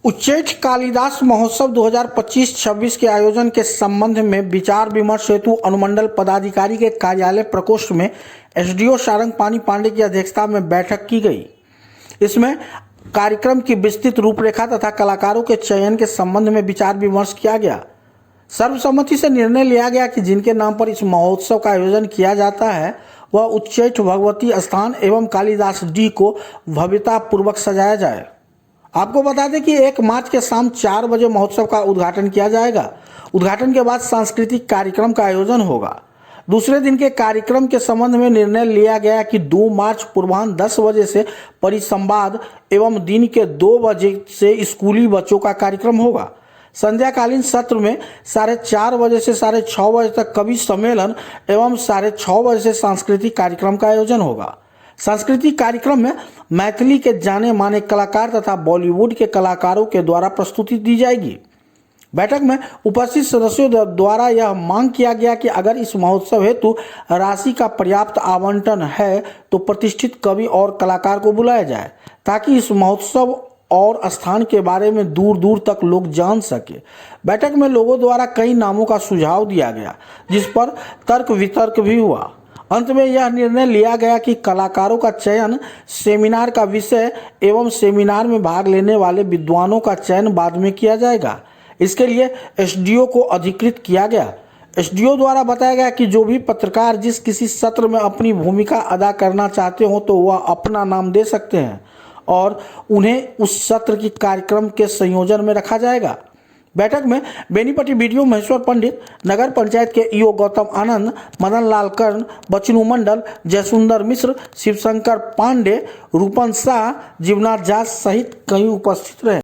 उच्चैठ कालिदास महोत्सव 2025-26 के आयोजन के संबंध में विचार विमर्श हेतु अनुमंडल पदाधिकारी के कार्यालय प्रकोष्ठ में एसडीओ सारंग पानी पांडे की अध्यक्षता में बैठक की गई। इसमें कार्यक्रम की विस्तृत रूपरेखा तथा कलाकारों के चयन के संबंध में विचार विमर्श किया गया। सर्वसम्मति से निर्णय लिया गया कि जिनके नाम पर इस महोत्सव का आयोजन किया जाता है वह उच्चैठ भगवती स्थान एवं कालिदास डी को भव्यतापूर्वक सजाया जाए। आपको बता दें कि 1 मार्च के शाम 4 बजे महोत्सव का उद्घाटन किया जाएगा। उद्घाटन के बाद सांस्कृतिक कार्यक्रम का आयोजन होगा। दूसरे दिन के कार्यक्रम के संबंध में निर्णय लिया गया कि 2 मार्च पूर्वाह्न 10 बजे से परिसंवाद एवं दिन के 2 बजे से स्कूली बच्चों का कार्यक्रम होगा। संध्याकालीन सत्र में 4:30 बजे से 6:30 बजे तक कवि सम्मेलन एवं 6:30 बजे से सांस्कृतिक कार्यक्रम का आयोजन होगा। सांस्कृतिक कार्यक्रम में मैथिली के जाने माने कलाकार तथा बॉलीवुड के कलाकारों के द्वारा प्रस्तुति दी जाएगी। बैठक में उपस्थित सदस्यों द्वारा यह मांग किया गया कि अगर इस महोत्सव हेतु राशि का पर्याप्त आवंटन है तो प्रतिष्ठित कवि और कलाकार को बुलाया जाए ताकि इस महोत्सव और स्थान के बारे में दूर दूर तक लोग जान सके। बैठक में लोगों द्वारा कई नामों का सुझाव दिया गया जिस पर तर्क वितर्क भी हुआ। अंत में यह निर्णय लिया गया कि कलाकारों का चयन सेमिनार का विषय एवं सेमिनार में भाग लेने वाले विद्वानों का चयन बाद में किया जाएगा। इसके लिए एसडीओ को अधिकृत किया गया। एसडीओ द्वारा बताया गया कि जो भी पत्रकार जिस किसी सत्र में अपनी भूमिका अदा करना चाहते हो तो वह अपना नाम दे सकते हैं और उन्हें उस सत्र की कार्यक्रम के संयोजन में रखा जाएगा। बैठक में बेनीपट्टी बीडीओ महेश्वर पंडित, नगर पंचायत के ईओ गौतम आनंद, मदन लाल कर्ण, बचनू मंडल, जयसुंदर मिश्र, शिवशंकर पांडे, रूपन शाह, जीवनाथ जास सहित कई उपस्थित रहे।